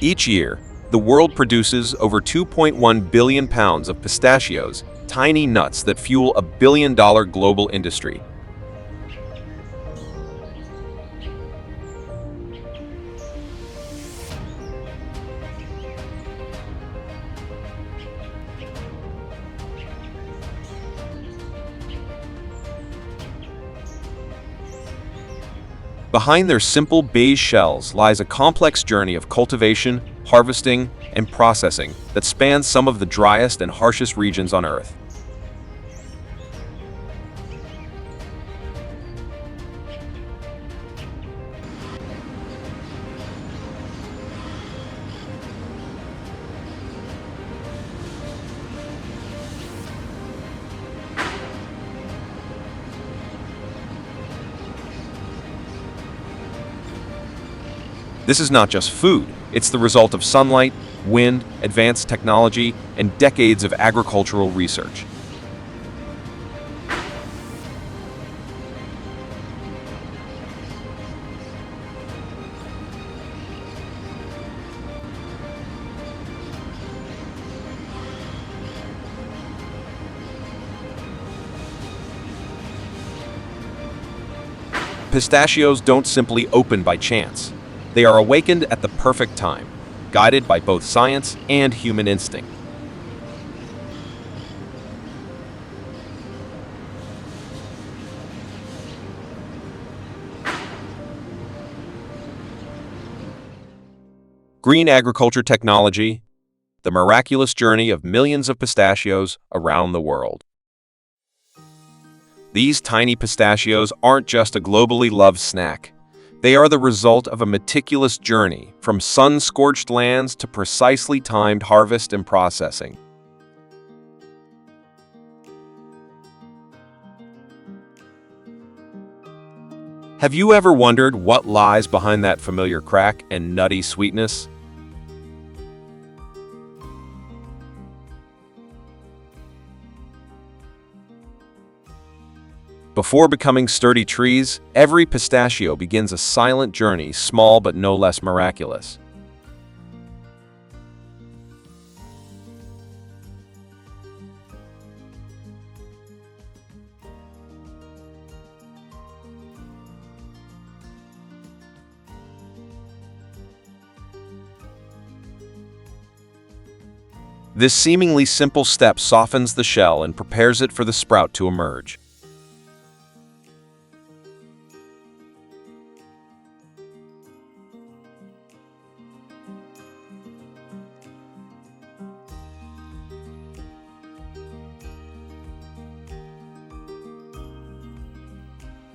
Each year, the world produces over 2.1 billion pounds of pistachios, tiny nuts that fuel a billion-dollar global industry. Behind their simple beige shells lies a complex journey of cultivation, harvesting, and processing that spans some of the driest and harshest regions on Earth. This is not just food, it's the result of sunlight, wind, advanced technology, and decades of agricultural research. Pistachios don't simply open by chance. They are awakened at the perfect time, guided by both science and human instinct. Green agriculture technology, the miraculous journey of millions of pistachios around the world. These tiny pistachios aren't just a globally loved snack. They are the result of a meticulous journey from sun-scorched lands to precisely timed harvest and processing. Have you ever wondered what lies behind that familiar crack and nutty sweetness? Before becoming sturdy trees, every pistachio begins a silent journey, small but no less miraculous. This seemingly simple step softens the shell and prepares it for the sprout to emerge.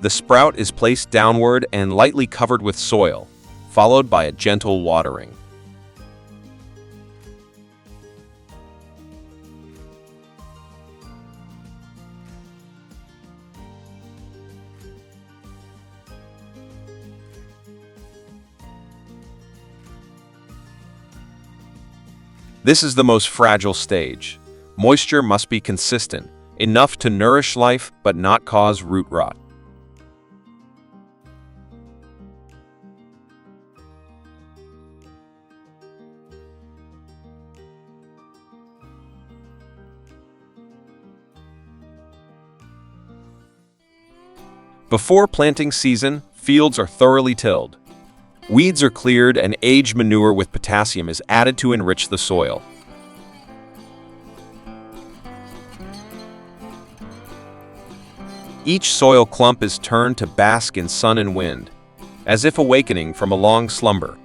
The sprout is placed downward and lightly covered with soil, followed by a gentle watering. This is the most fragile stage. Moisture must be consistent, enough to nourish life but not cause root rot. Before planting season, fields are thoroughly tilled. Weeds are cleared and aged manure with potassium is added to enrich the soil. Each soil clump is turned to bask in sun and wind, as if awakening from a long slumber.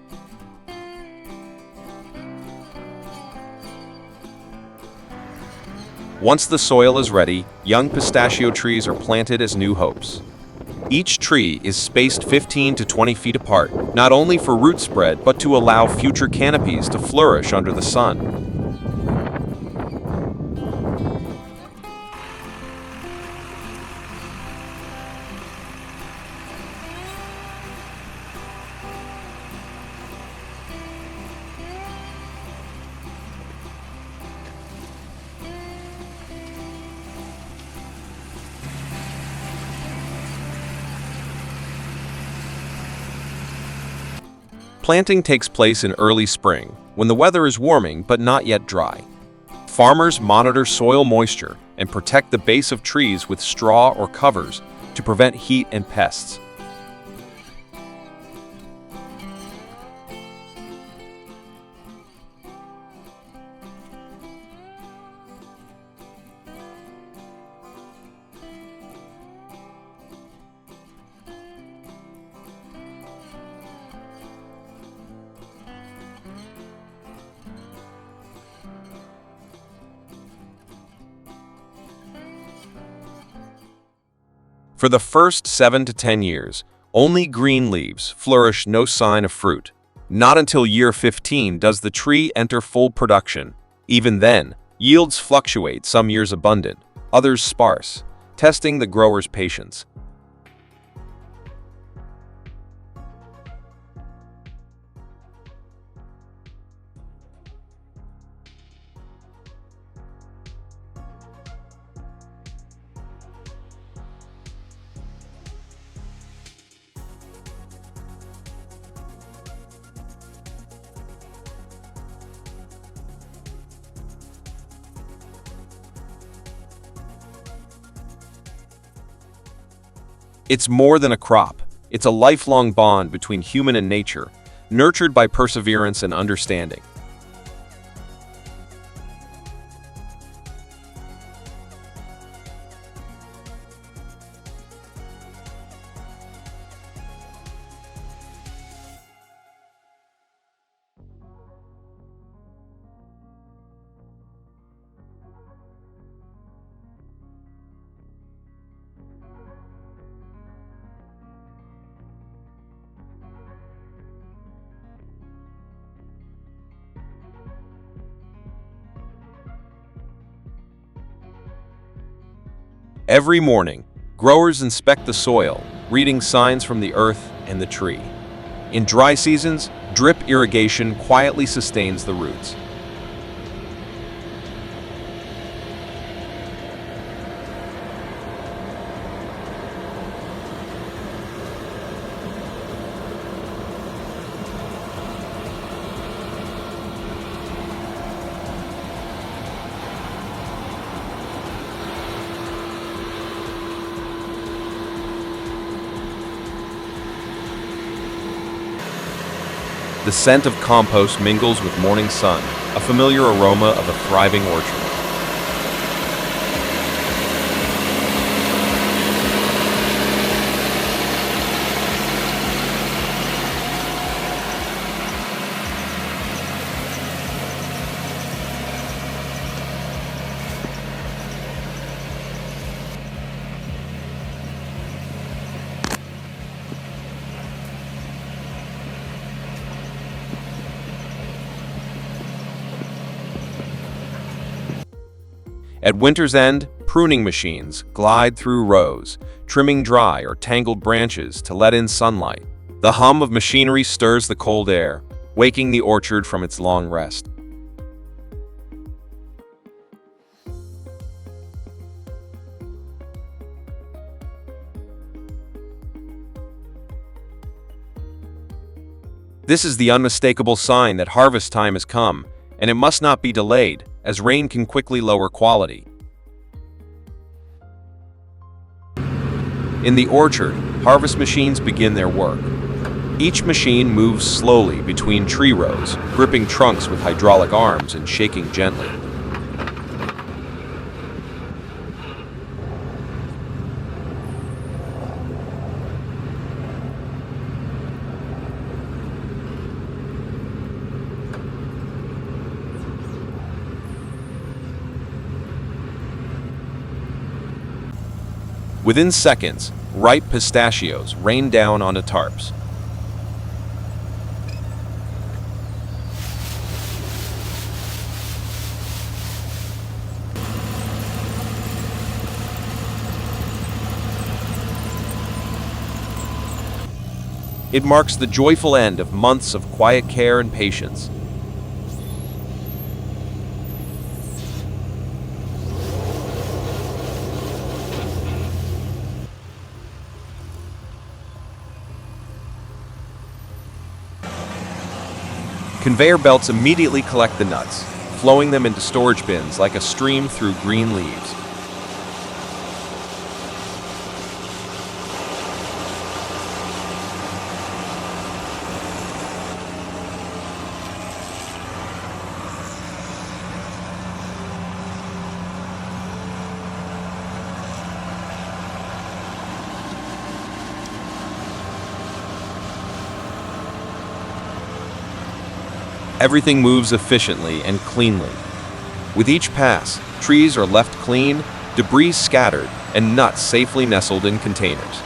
Once the soil is ready, young pistachio trees are planted as new hopes. Each tree is spaced 15 to 20 feet apart, not only for root spread, but to allow future canopies to flourish under the sun. Planting takes place in early spring, when the weather is warming but not yet dry. Farmers monitor soil moisture and protect the base of trees with straw or covers to prevent heat and pests. For the first 7 to 10 years, only green leaves flourish, no sign of fruit. Not until year 15 does the tree enter full production. Even then, yields fluctuate, some years abundant, others sparse, testing the grower's patience. It's more than a crop. It's a lifelong bond between human and nature, nurtured by perseverance and understanding. Every morning, growers inspect the soil, reading signs from the earth and the tree. In dry seasons, drip irrigation quietly sustains the roots. The scent of compost mingles with morning sun, a familiar aroma of a thriving orchard. At winter's end, pruning machines glide through rows, trimming dry or tangled branches to let in sunlight. The hum of machinery stirs the cold air, waking the orchard from its long rest. This is the unmistakable sign that harvest time has come, and it must not be delayed, as rain can quickly lower quality. In the orchard, harvest machines begin their work. Each machine moves slowly between tree rows, gripping trunks with hydraulic arms and shaking gently. Within seconds, ripe pistachios rain down onto tarps. It marks the joyful end of months of quiet care and patience. Conveyor belts immediately collect the nuts, flowing them into storage bins like a stream through green leaves. Everything moves efficiently and cleanly. With each pass, trees are left clean, debris scattered, and nuts safely nestled in containers.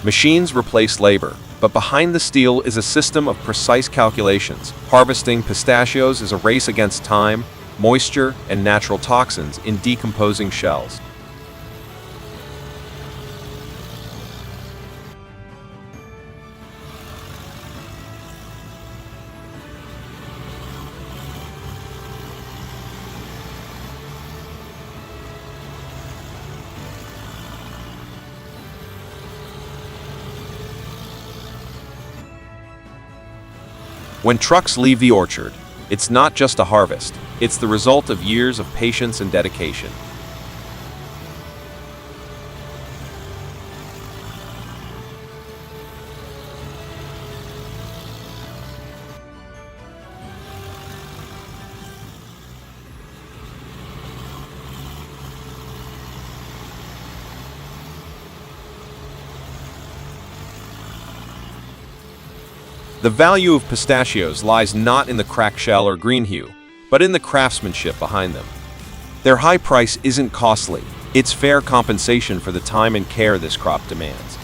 Machines replace labor, but behind the steel is a system of precise calculations. Harvesting pistachios is a race against time, moisture, and natural toxins in decomposing shells. When trucks leave the orchard, it's not just a harvest, it's the result of years of patience and dedication. The value of pistachios lies not in the cracked shell or green hue, but in the craftsmanship behind them. Their high price isn't costly, it's fair compensation for the time and care this crop demands.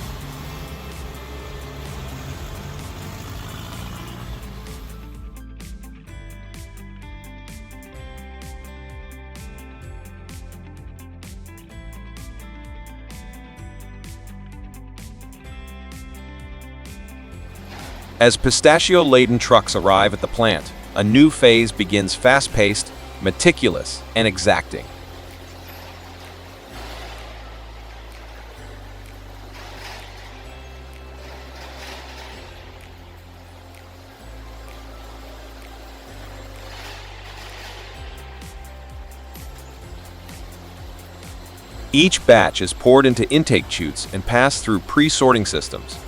As pistachio-laden trucks arrive at the plant, a new phase begins, fast-paced, meticulous, and exacting. Each batch is poured into intake chutes and passed through pre-sorting systems.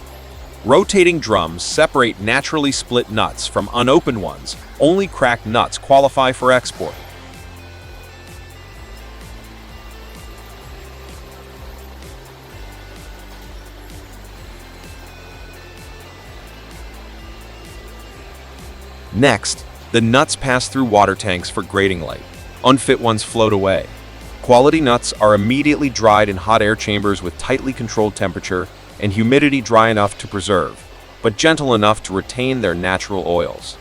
Rotating drums separate naturally split nuts from unopened ones. Only cracked nuts qualify for export. Next, the nuts pass through water tanks for grading light. Unfit ones float away. Quality nuts are immediately dried in hot air chambers with tightly controlled temperature and humidity dry enough to preserve, but gentle enough to retain their natural oils.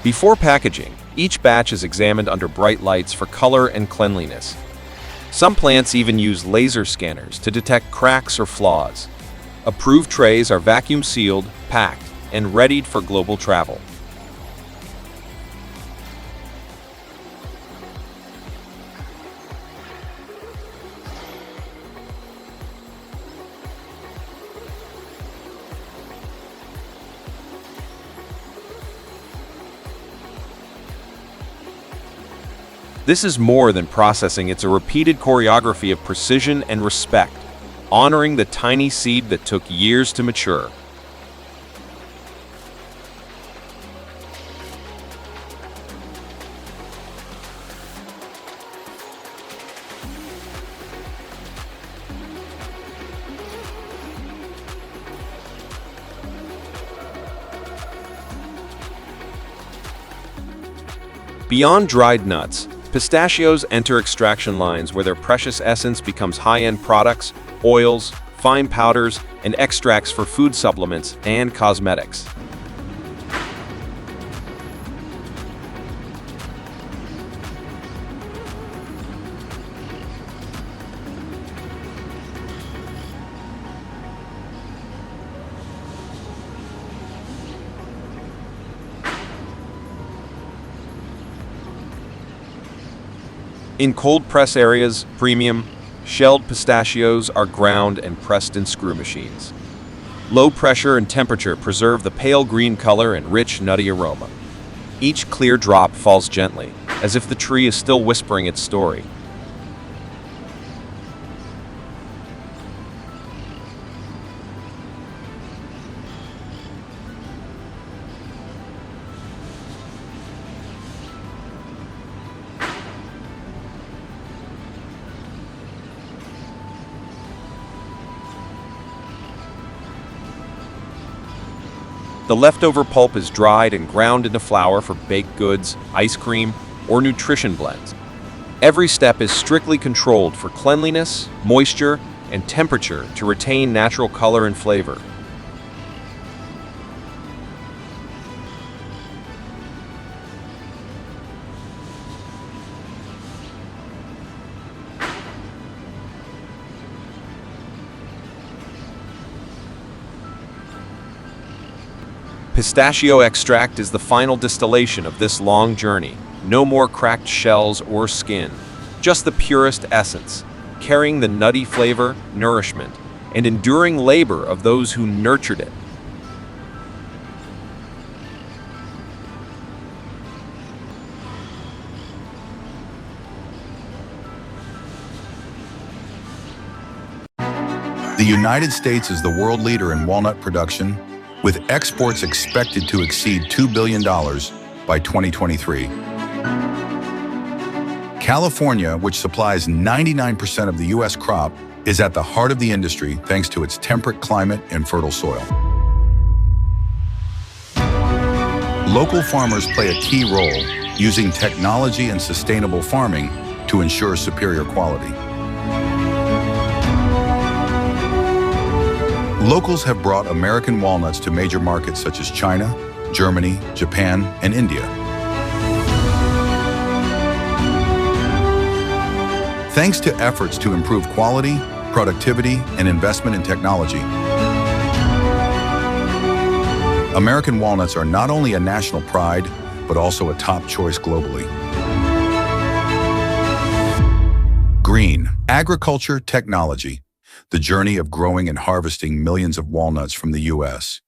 Before packaging, each batch is examined under bright lights for color and cleanliness. Some plants even use laser scanners to detect cracks or flaws. Approved trays are vacuum sealed, packed, and readied for global travel. This is more than processing, it's a repeated choreography of precision and respect, honoring the tiny seed that took years to mature. Beyond dried nuts, pistachios enter extraction lines where their precious essence becomes high-end products, oils, fine powders, and extracts for food supplements and cosmetics. In cold press areas, premium, shelled pistachios are ground and pressed in screw machines. Low pressure and temperature preserve the pale green color and rich, nutty aroma. Each clear drop falls gently, as if the tree is still whispering its story. The leftover pulp is dried and ground into flour for baked goods, ice cream, or nutrition blends. Every step is strictly controlled for cleanliness, moisture, and temperature to retain natural color and flavor. Pistachio extract is the final distillation of this long journey. No more cracked shells or skin, just the purest essence, carrying the nutty flavor, nourishment, and enduring labor of those who nurtured it. The United States is the world leader in walnut production, with exports expected to exceed $2 billion by 2023. California, which supplies 99% of the U.S. crop, is at the heart of the industry thanks to its temperate climate and fertile soil. Local farmers play a key role, using technology and sustainable farming to ensure superior quality. Locals have brought American walnuts to major markets such as China, Germany, Japan, and India. Thanks to efforts to improve quality, productivity, and investment in technology, American walnuts are not only a national pride, but also a top choice globally. Green agriculture technology. The journey of growing and harvesting millions of walnuts from the U.S.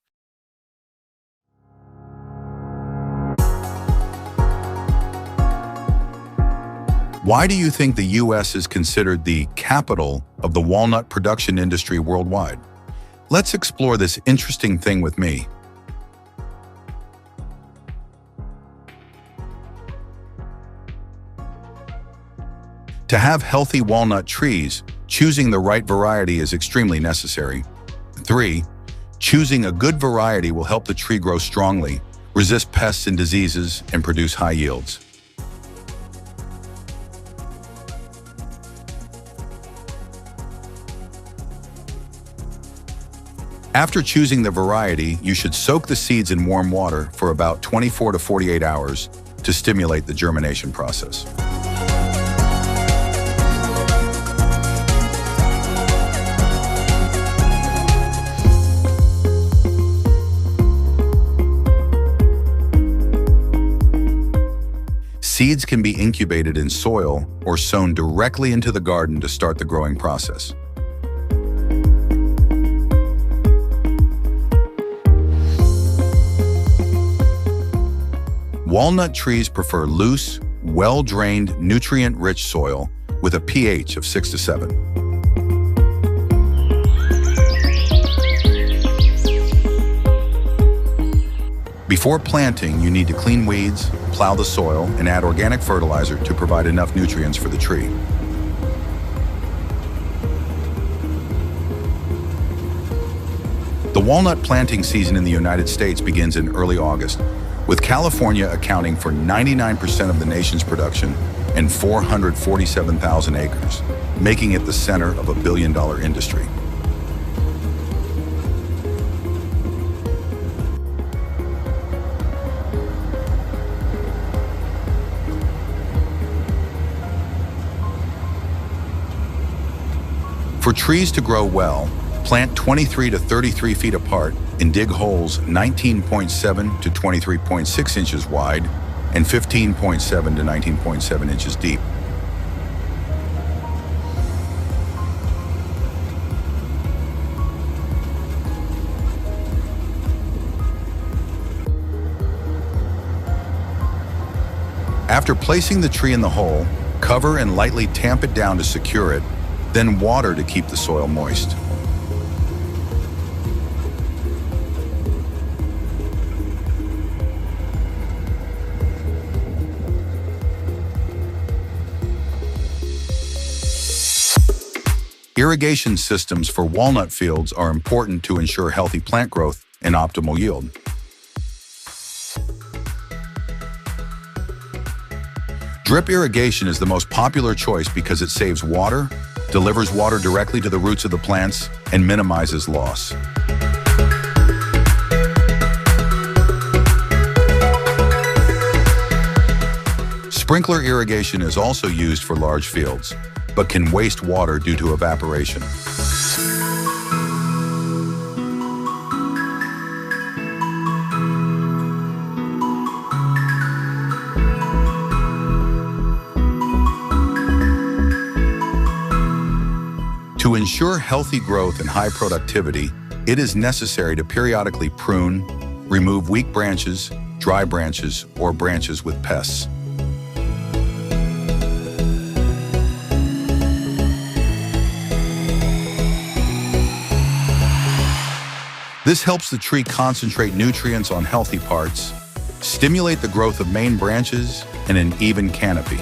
Why do you think the U.S. is considered the capital of the walnut production industry worldwide? Let's explore this interesting thing with me. To have healthy walnut trees, choosing the right variety is extremely necessary. 3. Choosing a good variety will help the tree grow strongly, resist pests and diseases, and produce high yields. After choosing the variety, you should soak the seeds in warm water for about 24 to 48 hours to stimulate the germination process. Seeds can be incubated in soil or sown directly into the garden to start the growing process. Walnut trees prefer loose, well-drained, nutrient-rich soil with a pH of 6 to 7. Before planting, you need to clean weeds, plow the soil, and add organic fertilizer to provide enough nutrients for the tree. The walnut planting season in the United States begins in early August. with California accounting for 99% of the nation's production and 447,000 acres, making it the center of a billion-dollar industry. For trees to grow well, plant 23 to 33 feet apart and dig holes 19.7 to 23.6 inches wide and 15.7 to 19.7 inches deep. After placing the tree in the hole, cover and lightly tamp it down to secure it, then water to keep the soil moist. Irrigation systems for walnut fields are important to ensure healthy plant growth and optimal yield. Drip irrigation is the most popular choice because it saves water, delivers water directly to the roots of the plants, and minimizes loss. Sprinkler irrigation is also used for large fields, but can waste water due to evaporation. To ensure healthy growth and high productivity, it is necessary to periodically prune, remove weak branches, dry branches, or branches with pests. This helps the tree concentrate nutrients on healthy parts, stimulate the growth of main branches, and an even canopy.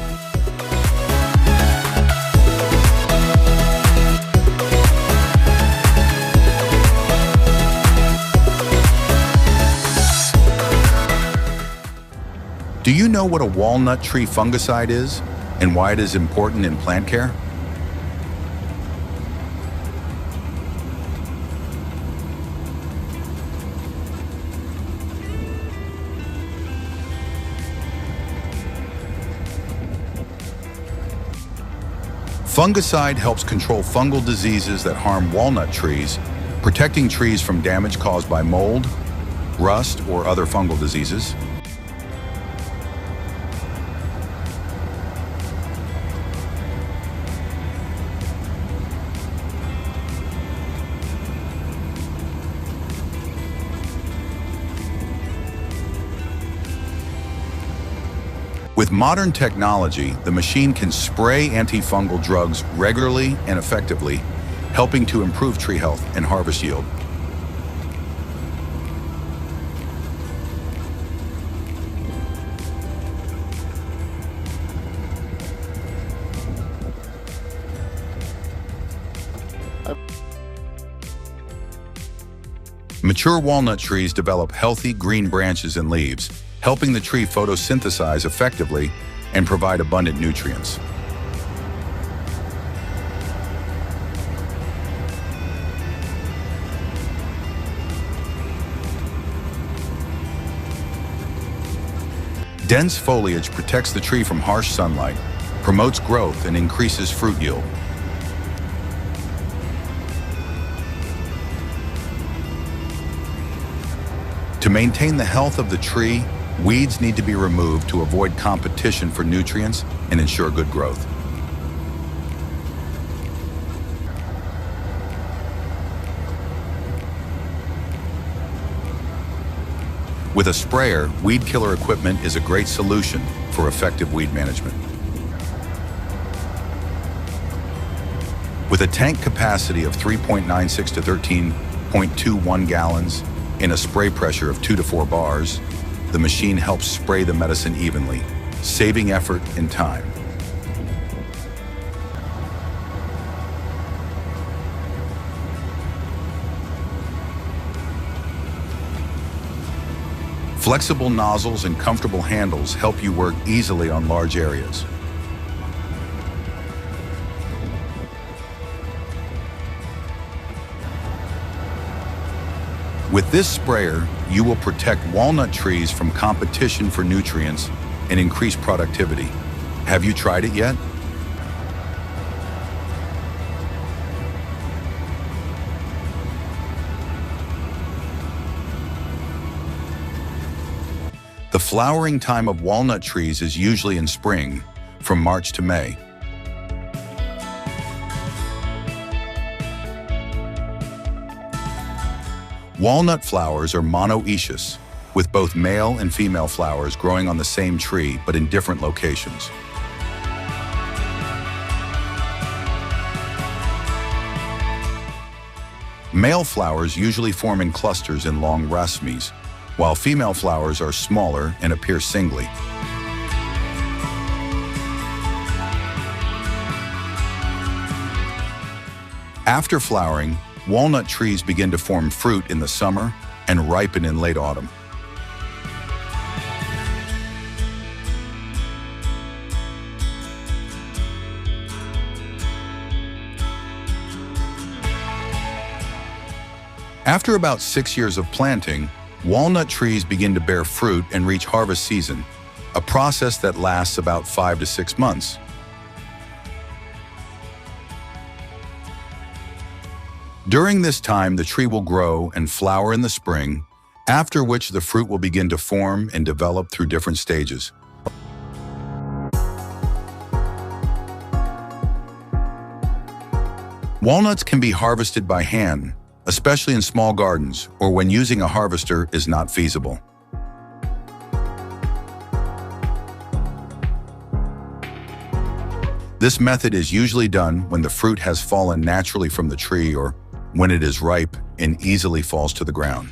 Do you know what a walnut tree fungicide is and why it is important in plant care? Fungicide helps control fungal diseases that harm walnut trees, protecting trees from damage caused by mold, rust, or other fungal diseases. With modern technology, the machine can spray antifungal drugs regularly and effectively, helping to improve tree health and harvest yield. Mature walnut trees develop healthy green branches and leaves, helping the tree photosynthesize effectively and provide abundant nutrients. Dense foliage protects the tree from harsh sunlight, promotes growth, and increases fruit yield. To maintain the health of the tree, weeds need to be removed to avoid competition for nutrients and ensure good growth. With a sprayer, weed killer equipment is a great solution for effective weed management. With a tank capacity of 3.96 to 13.21 gallons and a spray pressure of 2 to 4 bars, the machine helps spray the medicine evenly, saving effort and time. Flexible nozzles and comfortable handles help you work easily on large areas. With this sprayer, you will protect walnut trees from competition for nutrients and increase productivity. Have you tried it yet? The flowering time of walnut trees is usually in spring, from March to May. Walnut flowers are monoecious, with both male and female flowers growing on the same tree but in different locations. Male flowers usually form in clusters in long racemes, while female flowers are smaller and appear singly. After flowering, walnut trees begin to form fruit in the summer and ripen in late autumn. After about 6 years of planting, walnut trees begin to bear fruit and reach harvest season, a process that lasts about 5 to 6 months. During this time, the tree will grow and flower in the spring, after which the fruit will begin to form and develop through different stages. Walnuts can be harvested by hand, especially in small gardens or when using a harvester is not feasible. This method is usually done when the fruit has fallen naturally from the tree or when it is ripe and easily falls to the ground.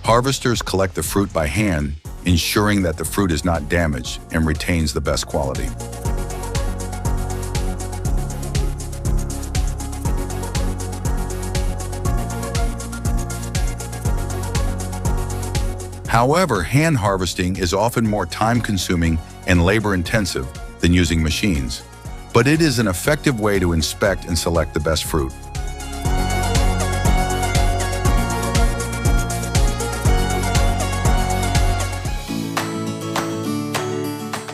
Harvesters collect the fruit by hand, ensuring that the fruit is not damaged and retains the best quality. However, hand harvesting is often more time-consuming and labor-intensive than using machines, but it is an effective way to inspect and select the best fruit.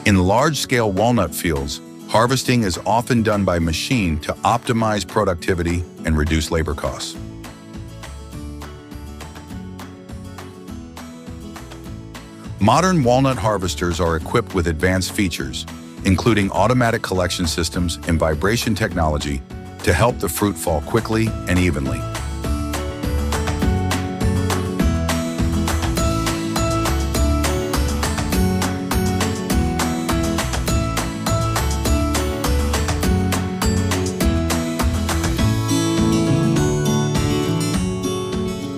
In large-scale walnut fields, harvesting is often done by machine to optimize productivity and reduce labor costs. Modern walnut harvesters are equipped with advanced features, including automatic collection systems and vibration technology to help the fruit fall quickly and evenly.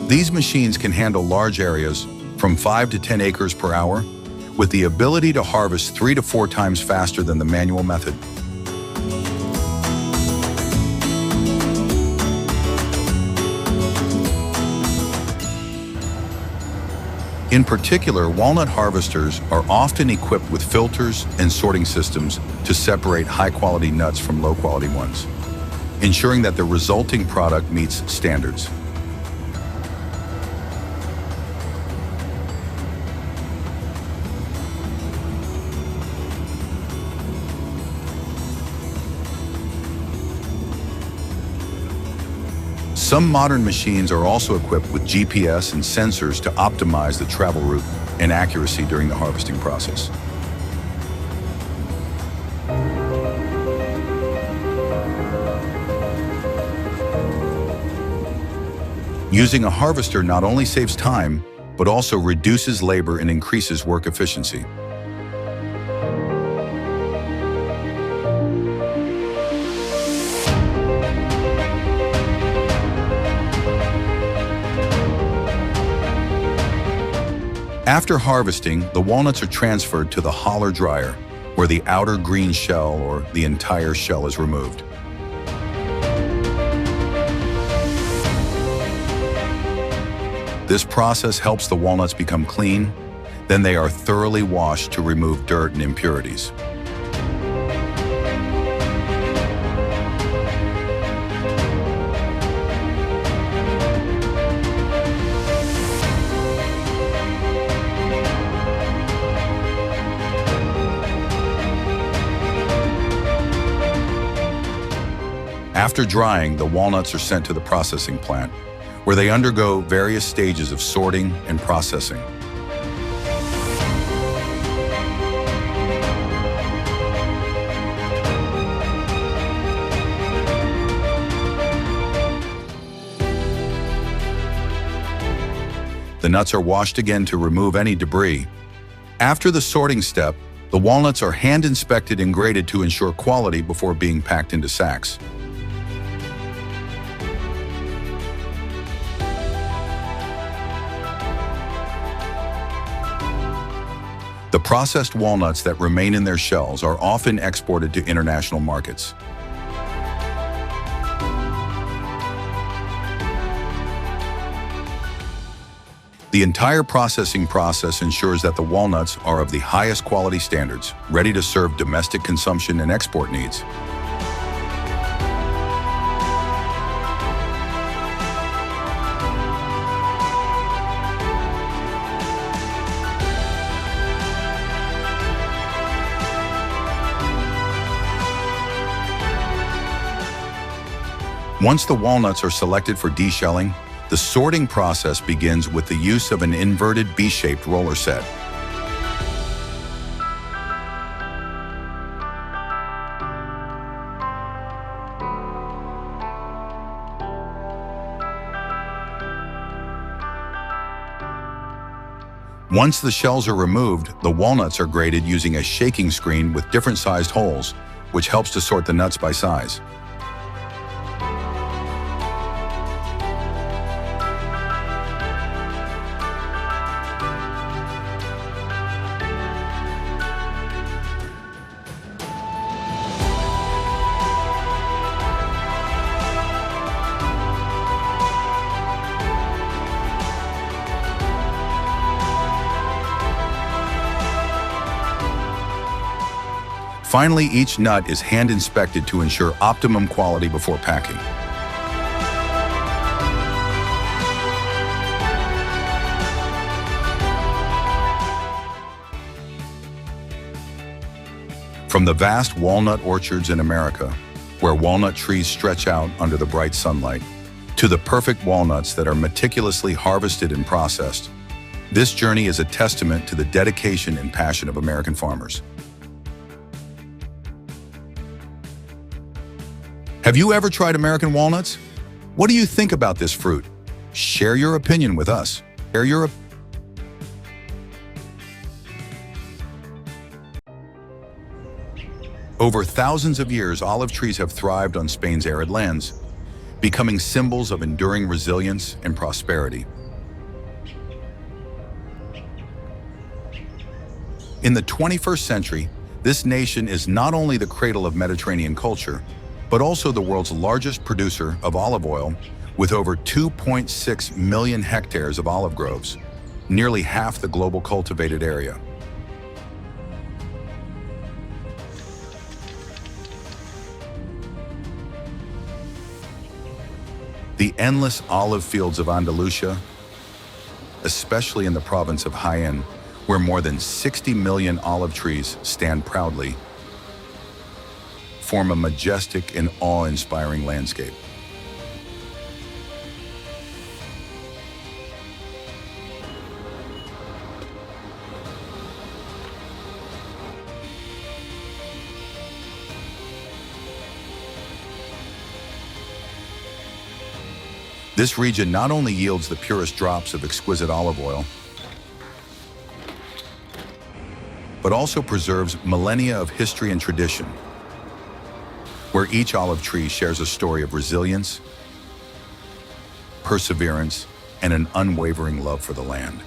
These machines can handle large areas from 5 to 10 acres per hour, with the ability to harvest 3 to 4 times faster than the manual method. In particular, walnut harvesters are often equipped with filters and sorting systems to separate high-quality nuts from low-quality ones, ensuring that the resulting product meets standards. Some modern machines are also equipped with GPS and sensors to optimize the travel route and accuracy during the harvesting process. Using a harvester not only saves time, but also reduces labor and increases work efficiency. After harvesting, the walnuts are transferred to the holler dryer, where the outer green shell or the entire shell is removed. This process helps the walnuts become clean. Then they are thoroughly washed to remove dirt and impurities. After drying, the walnuts are sent to the processing plant, where they undergo various stages of sorting and processing. The nuts are washed again to remove any debris. After the sorting step, the walnuts are hand inspected and graded to ensure quality before being packed into sacks. The processed walnuts that remain in their shells are often exported to international markets. The entire processing process ensures that the walnuts are of the highest quality standards, ready to serve domestic consumption and export needs. Once the walnuts are selected for deshelling, the sorting process begins with the use of an inverted B-shaped roller set. Once the shells are removed, the walnuts are graded using a shaking screen with different sized holes, which helps to sort the nuts by size. Finally, each nut is hand inspected to ensure optimum quality before packing. From the vast walnut orchards in America, where walnut trees stretch out under the bright sunlight, to the perfect walnuts that are meticulously harvested and processed, this journey is a testament to the dedication and passion of American farmers. Have you ever tried American walnuts? What do you think about this fruit? Share your opinion with us. Over thousands of years, olive trees have thrived on Spain's arid lands, becoming symbols of enduring resilience and prosperity. In the 21st century, this nation is not only the cradle of Mediterranean culture, but also the world's largest producer of olive oil, with over 2.6 million hectares of olive groves, nearly half the global cultivated area. The endless olive fields of Andalusia, especially in the province of Jaén, where more than 60 million olive trees stand proudly, form a majestic and awe-inspiring landscape. This region not only yields the purest drops of exquisite olive oil, but also preserves millennia of history and tradition, where each olive tree shares a story of resilience, perseverance, and an unwavering love for the land.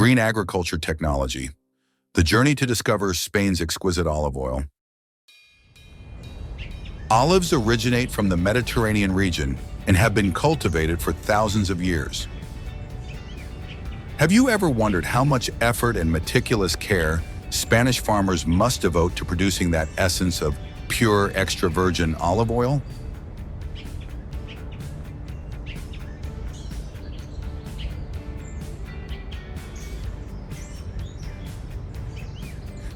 Green agriculture technology. The journey to discover Spain's exquisite olive oil. Olives originate from the Mediterranean region and have been cultivated for thousands of years. Have you ever wondered how much effort and meticulous care Spanish farmers must devote to producing that essence of pure extra virgin olive oil?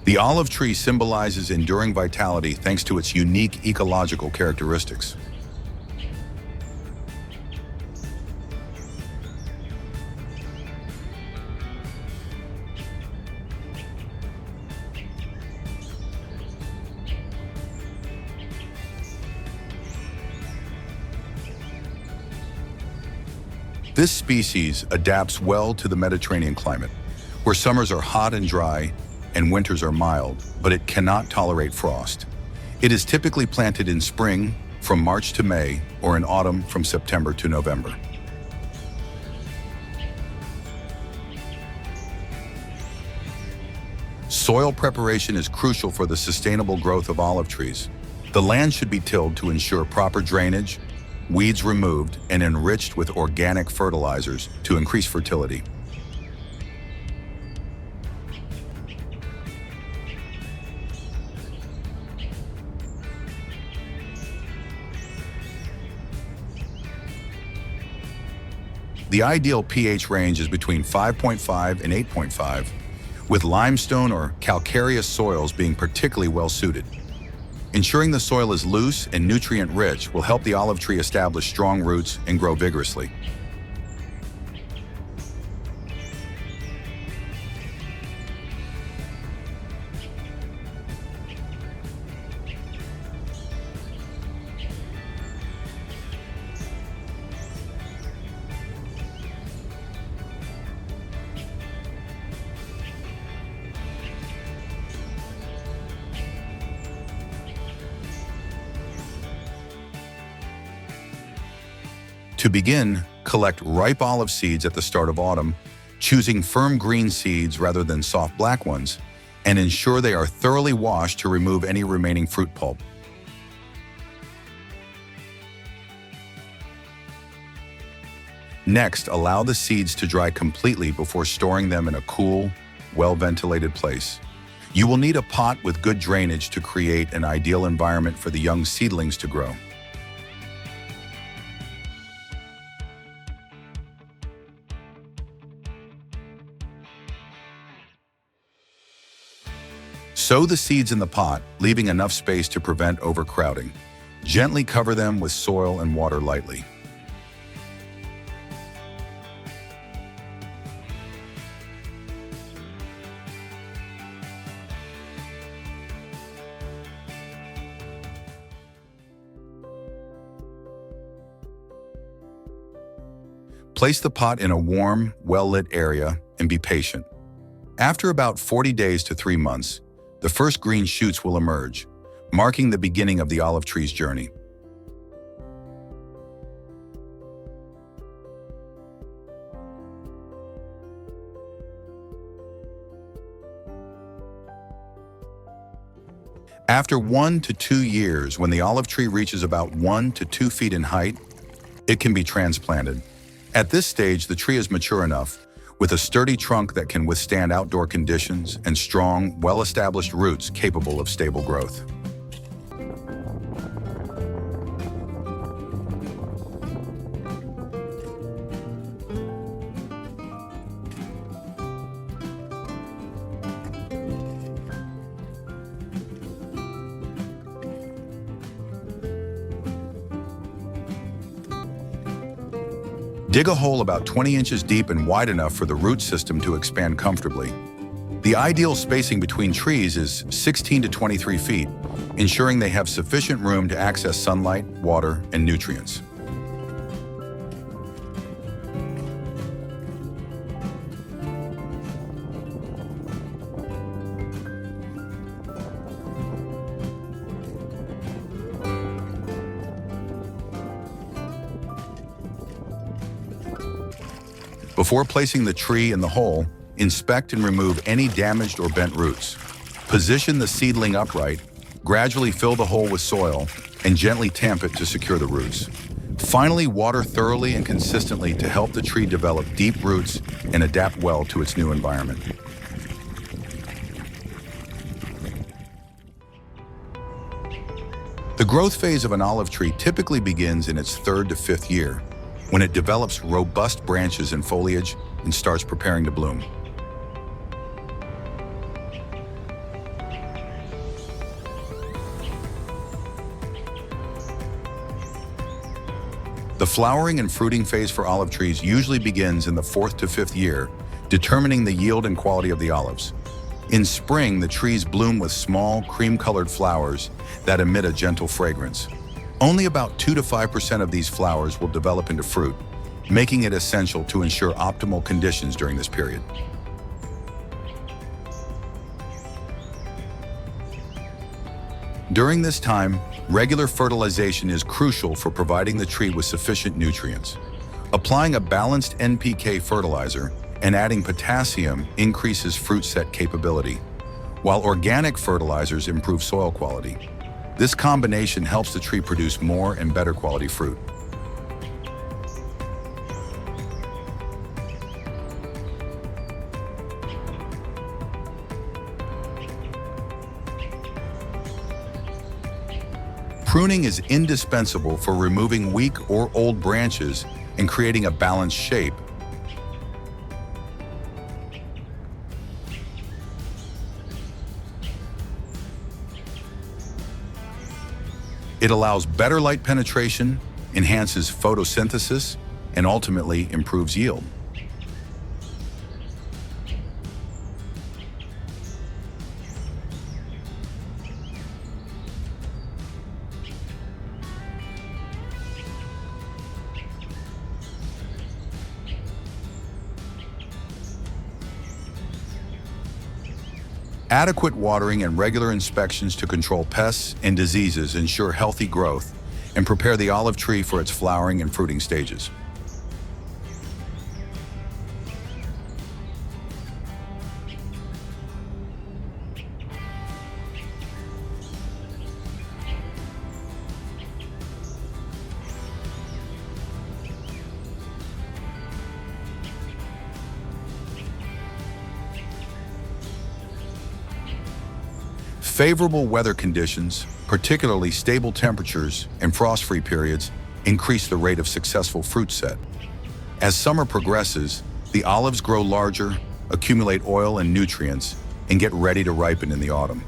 The olive tree symbolizes enduring vitality thanks to its unique ecological characteristics. This species adapts well to the Mediterranean climate, where summers are hot and dry and winters are mild, but it cannot tolerate frost. It is typically planted in spring from March to May or in autumn from September to November. Soil preparation is crucial for the sustainable growth of olive trees. The land should be tilled to ensure proper drainage, weeds removed, and enriched with organic fertilizers to increase fertility. The ideal pH range is between 5.5 and 8.5, with limestone or calcareous soils being particularly well suited. Ensuring the soil is loose and nutrient-rich will help the olive tree establish strong roots and grow vigorously. To begin, collect ripe olive seeds at the start of autumn, choosing firm green seeds rather than soft black ones, and ensure they are thoroughly washed to remove any remaining fruit pulp. Next, allow the seeds to dry completely before storing them in a cool, well-ventilated place. You will need a pot with good drainage to create an ideal environment for the young seedlings to grow. Sow the seeds in the pot, leaving enough space to prevent overcrowding. Gently cover them with soil and water lightly. Place the pot in a warm, well-lit area and be patient. After about 40 days to 3 months, the first green shoots will emerge, marking the beginning of the olive tree's journey. After 1 to 2 years, when the olive tree reaches about 1 to 2 feet in height, it can be transplanted. At this stage, the tree is mature enough, with a sturdy trunk that can withstand outdoor conditions and strong, well-established roots capable of stable growth. Dig a hole about 20 inches deep and wide enough for the root system to expand comfortably. The ideal spacing between trees is 16 to 23 feet, ensuring they have sufficient room to access sunlight, water, and nutrients. Before placing the tree in the hole, Inspect and remove any damaged or bent roots. Position the seedling upright, gradually fill the hole with soil, and gently tamp it to secure the roots. Finally, water thoroughly and consistently to help the tree develop deep roots and adapt well to its new environment. The growth phase of an olive tree typically begins in its 3rd to 5th year, when it develops robust branches and foliage and starts preparing to bloom. The flowering and fruiting phase for olive trees usually begins in the 4th to 5th year, determining the yield and quality of the olives. In spring, the trees bloom with small, cream-colored flowers that emit a gentle fragrance. Only about 2 to 5% of these flowers will develop into fruit, making it essential to ensure optimal conditions during this period. During this time, regular fertilization is crucial for providing the tree with sufficient nutrients. Applying a balanced NPK fertilizer and adding potassium increases fruit set capability, while organic fertilizers improve soil quality. This combination helps the tree produce more and better quality fruit. Pruning is indispensable for removing weak or old branches and creating a balanced shape. It allows better light penetration, enhances photosynthesis, and ultimately improves yield. Adequate watering and regular inspections to control pests and diseases ensure healthy growth and prepare the olive tree for its flowering and fruiting stages. Favorable weather conditions, particularly stable temperatures and frost-free periods, increase the rate of successful fruit set. As summer progresses, the olives grow larger, accumulate oil and nutrients, and get ready to ripen in the autumn.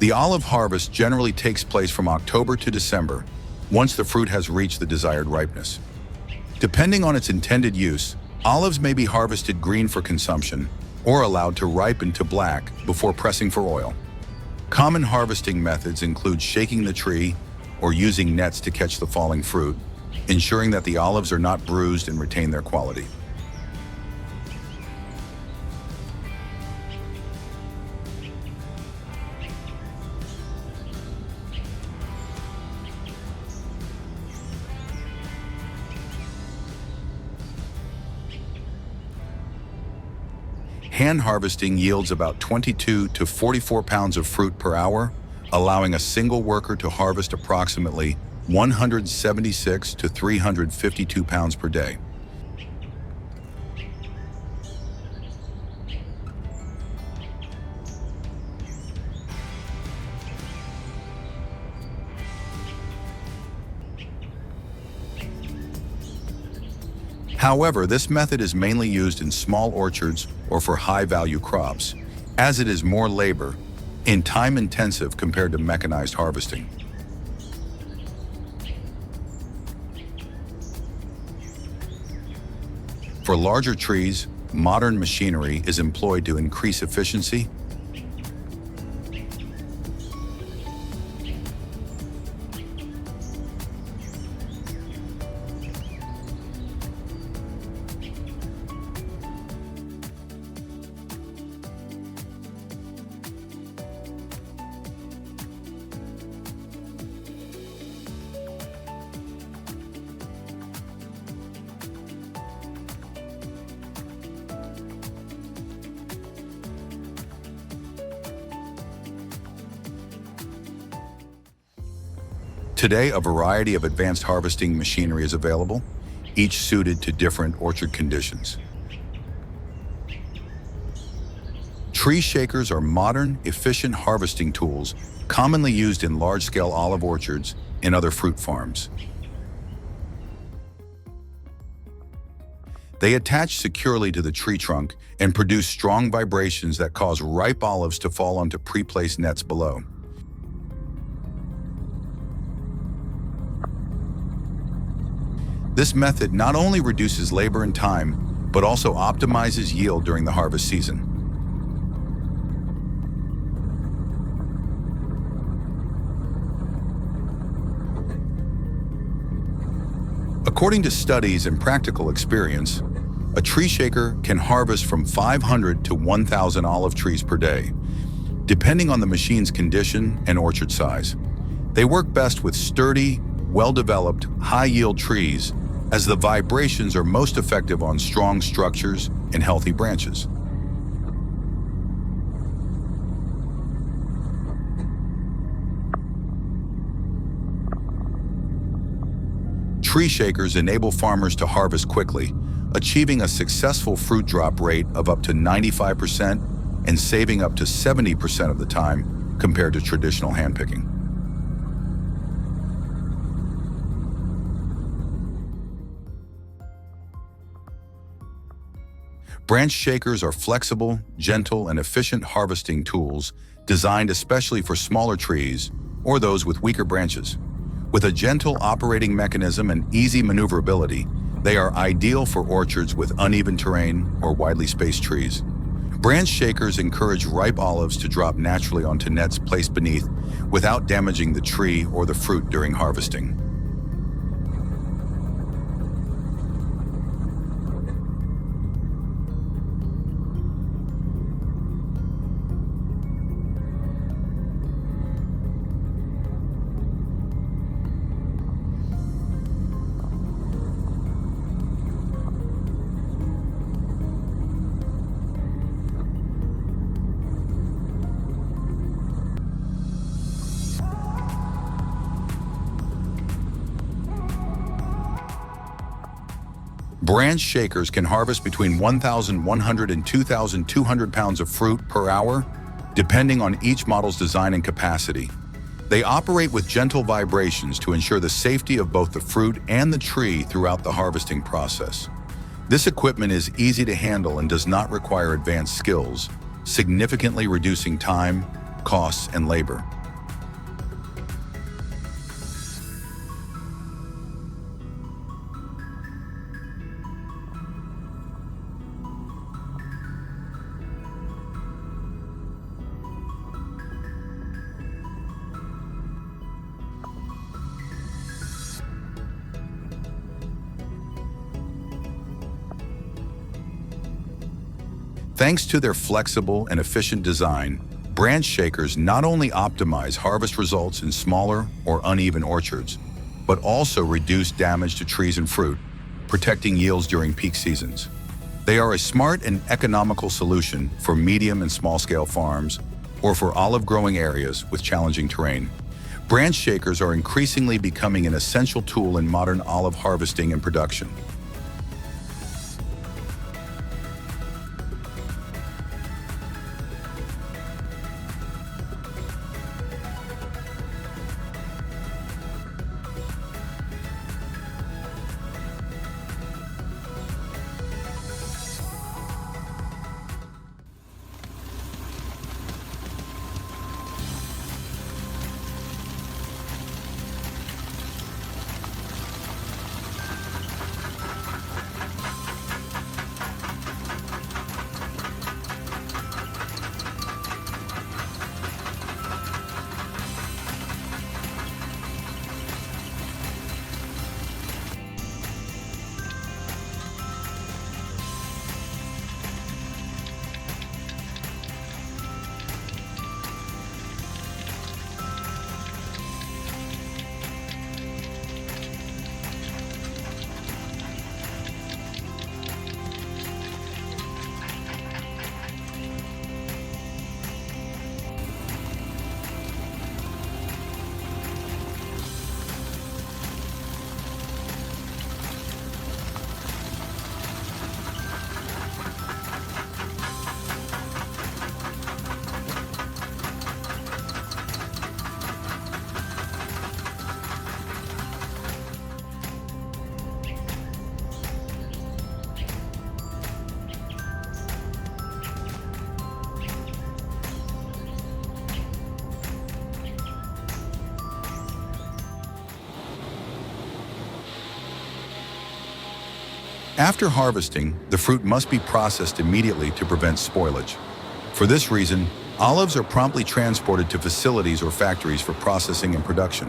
The olive harvest generally takes place from October to December, once the fruit has reached the desired ripeness. Depending on its intended use, olives may be harvested green for consumption or allowed to ripen to black before pressing for oil. Common harvesting methods include shaking the tree or using nets to catch the falling fruit, ensuring that the olives are not bruised and retain their quality. Hand harvesting yields about 22 to 44 pounds of fruit per hour, allowing a single worker to harvest approximately 176 to 352 pounds per day. However, this method is mainly used in small orchards or for high-value crops, as it is more labor and time-intensive compared to mechanized harvesting. For larger trees, modern machinery is employed to increase efficiency. Today, a variety of advanced harvesting machinery is available, each suited to different orchard conditions. Tree shakers are modern, efficient harvesting tools commonly used in large-scale olive orchards and other fruit farms. They attach securely to the tree trunk and produce strong vibrations that cause ripe olives to fall onto pre-placed nets below. This method not only reduces labor and time, but also optimizes yield during the harvest season. According to studies and practical experience, a tree shaker can harvest from 500 to 1,000 olive trees per day, depending on the machine's condition and orchard size. They work best with sturdy, well-developed, high-yield trees, as the vibrations are most effective on strong structures and healthy branches. Tree shakers enable farmers to harvest quickly, achieving a successful fruit drop rate of up to 95% and saving up to 70% of the time compared to traditional handpicking. Branch shakers are flexible, gentle, and efficient harvesting tools designed especially for smaller trees or those with weaker branches. With a gentle operating mechanism and easy maneuverability, they are ideal for orchards with uneven terrain or widely spaced trees. Branch shakers encourage ripe olives to drop naturally onto nets placed beneath without damaging the tree or the fruit during harvesting. Branch shakers can harvest between 1,100 and 2,200 pounds of fruit per hour, depending on each model's design and capacity. They operate with gentle vibrations to ensure the safety of both the fruit and the tree throughout the harvesting process. This equipment is easy to handle and does not require advanced skills, significantly reducing time, costs, and labor. Thanks to their flexible and efficient design, branch shakers not only optimize harvest results in smaller or uneven orchards, but also reduce damage to trees and fruit, protecting yields during peak seasons. They are a smart and economical solution for medium and small-scale farms or for olive-growing areas with challenging terrain. Branch shakers are increasingly becoming an essential tool in modern olive harvesting and production. After harvesting, the fruit must be processed immediately to prevent spoilage. For this reason, olives are promptly transported to facilities or factories for processing and production.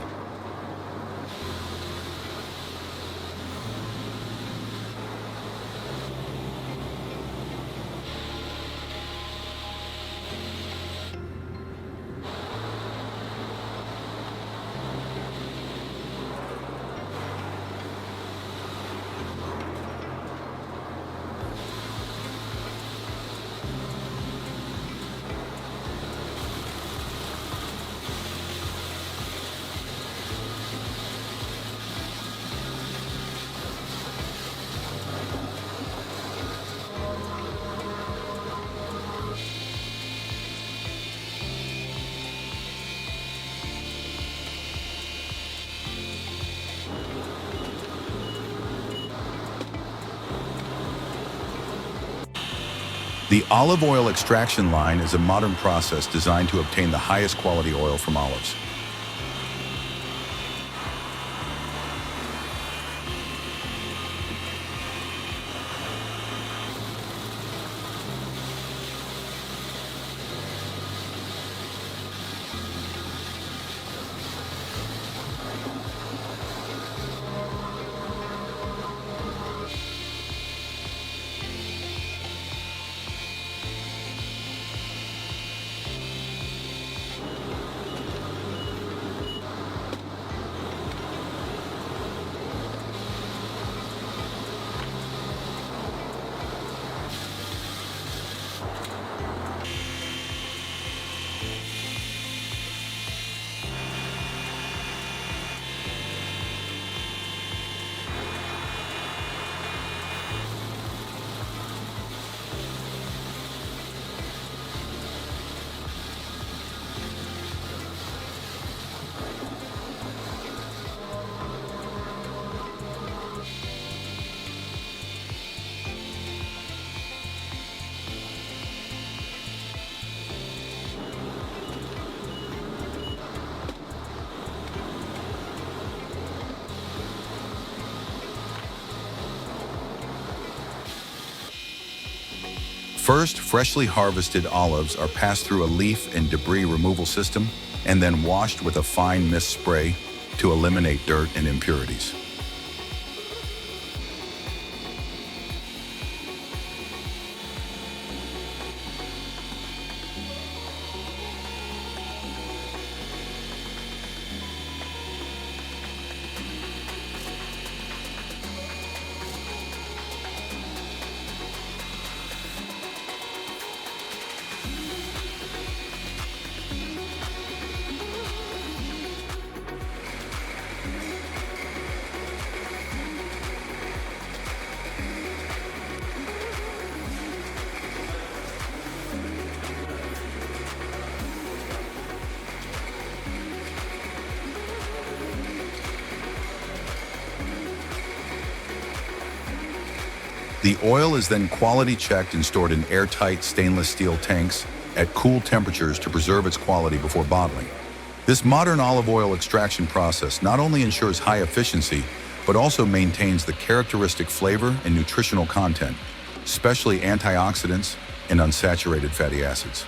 The olive oil extraction line is a modern process designed to obtain the highest quality oil from olives. First, freshly harvested olives are passed through a leaf and debris removal system and then washed with a fine mist spray to eliminate dirt and impurities. The oil is then quality checked and stored in airtight stainless steel tanks at cool temperatures to preserve its quality before bottling. This modern olive oil extraction process not only ensures high efficiency, but also maintains the characteristic flavor and nutritional content, especially antioxidants and unsaturated fatty acids.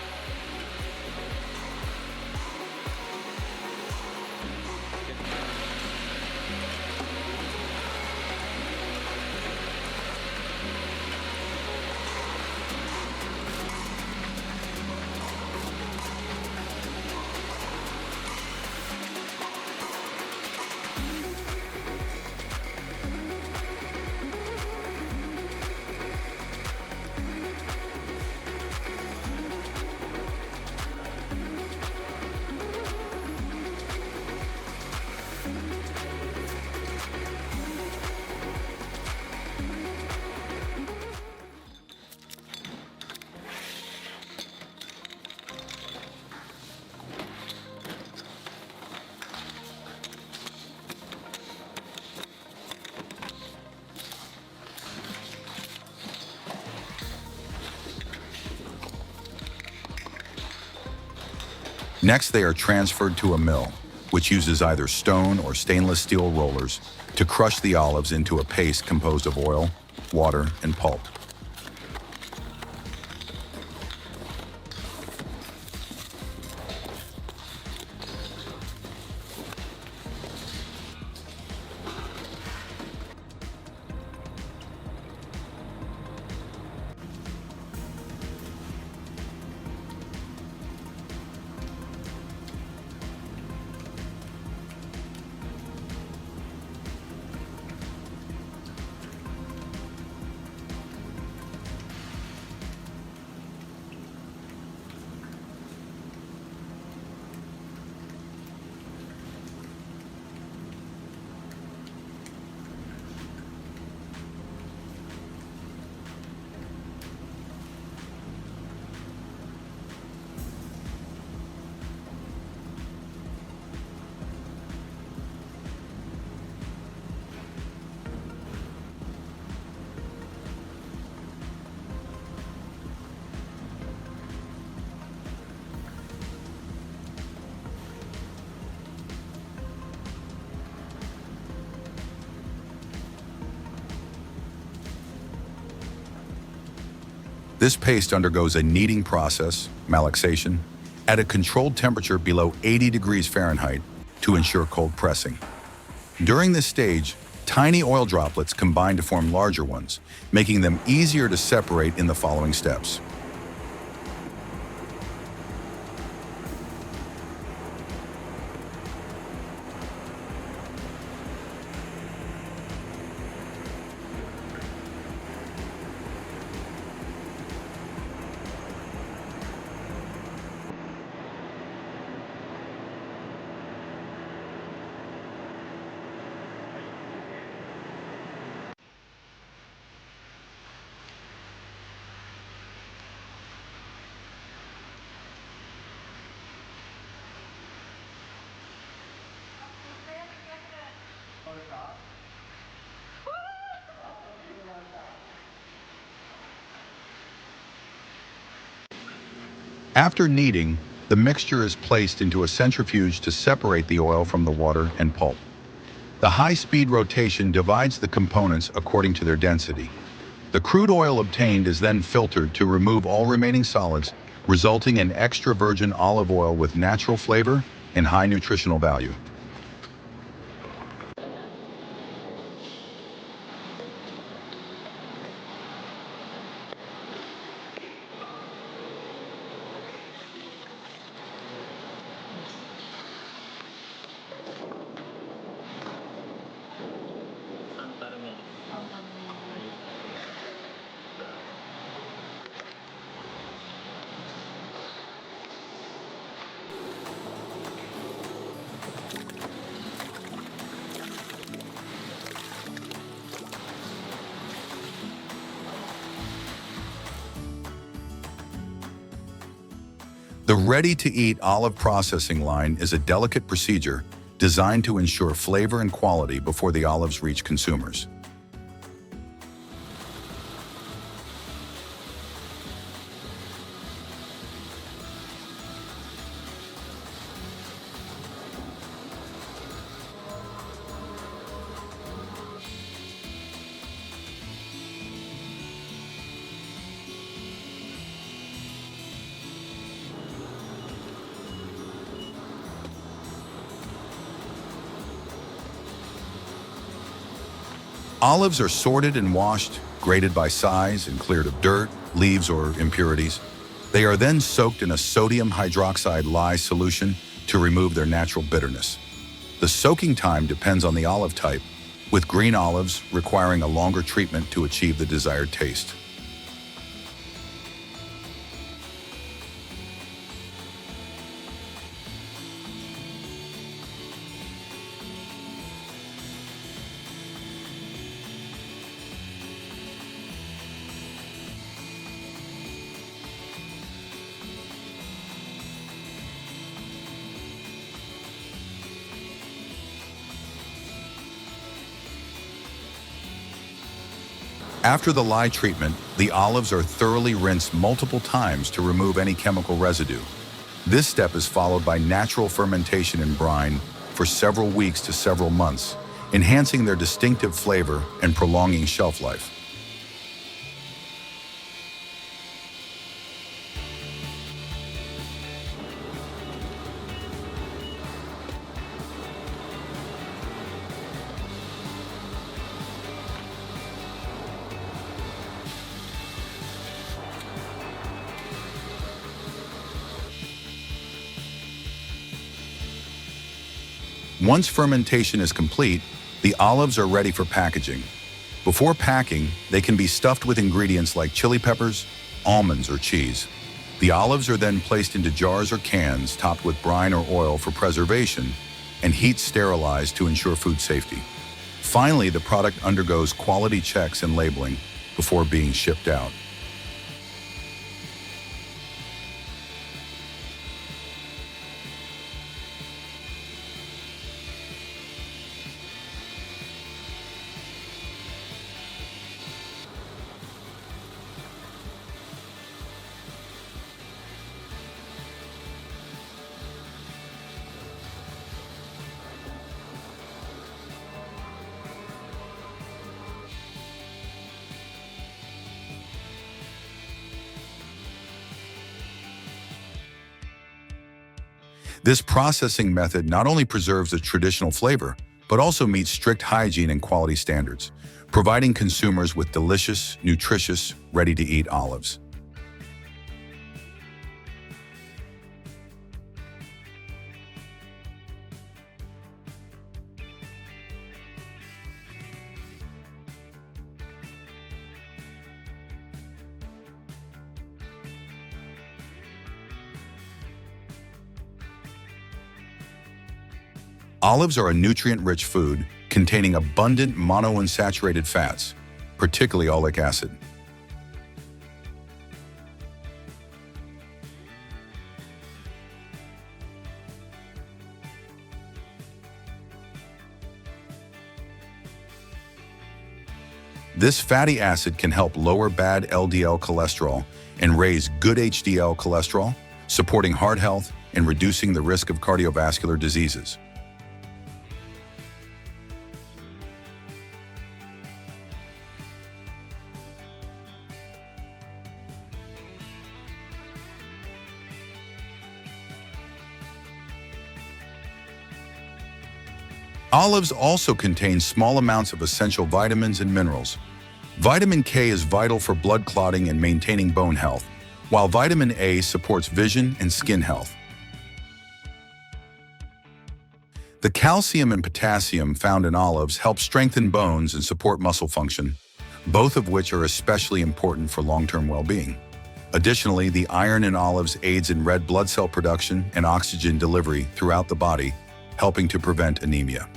Next, they are transferred to a mill, which uses either stone or stainless steel rollers to crush the olives into a paste composed of oil, water, and pulp. This paste undergoes a kneading process, malaxation, at a controlled temperature below 80 degrees Fahrenheit to ensure cold pressing. During this stage, tiny oil droplets combine to form larger ones, making them easier to separate in the following steps. After kneading, the mixture is placed into a centrifuge to separate the oil from the water and pulp. The high-speed rotation divides the components according to their density. The crude oil obtained is then filtered to remove all remaining solids, resulting in extra virgin olive oil with natural flavor and high nutritional value. The ready-to-eat olive processing line is a delicate procedure designed to ensure flavor and quality before the olives reach consumers. Olives are sorted and washed, graded by size, and cleared of dirt, leaves, or impurities. They are then soaked in a sodium hydroxide lye solution to remove their natural bitterness. The soaking time depends on the olive type, with green olives requiring a longer treatment to achieve the desired taste. After the lye treatment, the olives are thoroughly rinsed multiple times to remove any chemical residue. This step is followed by natural fermentation in brine for several weeks to several months, enhancing their distinctive flavor and prolonging shelf life. Once fermentation is complete, the olives are ready for packaging. Before packing, they can be stuffed with ingredients like chili peppers, almonds, or cheese. The olives are then placed into jars or cans topped with brine or oil for preservation and heat sterilized to ensure food safety. Finally, the product undergoes quality checks and labeling before being shipped out. This processing method not only preserves the traditional flavor, but also meets strict hygiene and quality standards, providing consumers with delicious, nutritious, ready-to-eat olives. Olives are a nutrient-rich food containing abundant monounsaturated fats, particularly oleic acid. This fatty acid can help lower bad LDL cholesterol and raise good HDL cholesterol, supporting heart health and reducing the risk of cardiovascular diseases. Olives also contain small amounts of essential vitamins and minerals. Vitamin K is vital for blood clotting and maintaining bone health, while vitamin A supports vision and skin health. The calcium and potassium found in olives help strengthen bones and support muscle function, both of which are especially important for long-term well-being. Additionally, the iron in olives aids in red blood cell production and oxygen delivery throughout the body, helping to prevent anemia.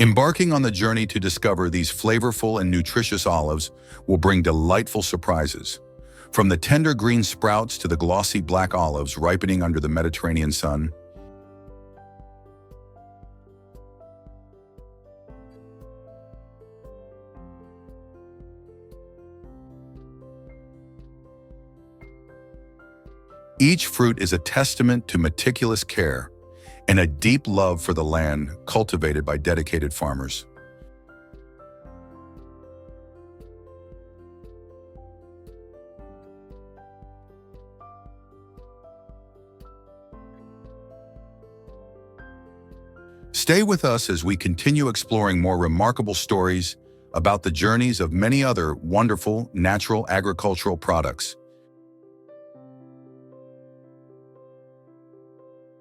Embarking on the journey to discover these flavorful and nutritious olives will bring delightful surprises. From the tender green sprouts to the glossy black olives ripening under the Mediterranean sun, each fruit is a testament to meticulous care and a deep love for the land cultivated by dedicated farmers. Stay with us as we continue exploring more remarkable stories about the journeys of many other wonderful natural agricultural products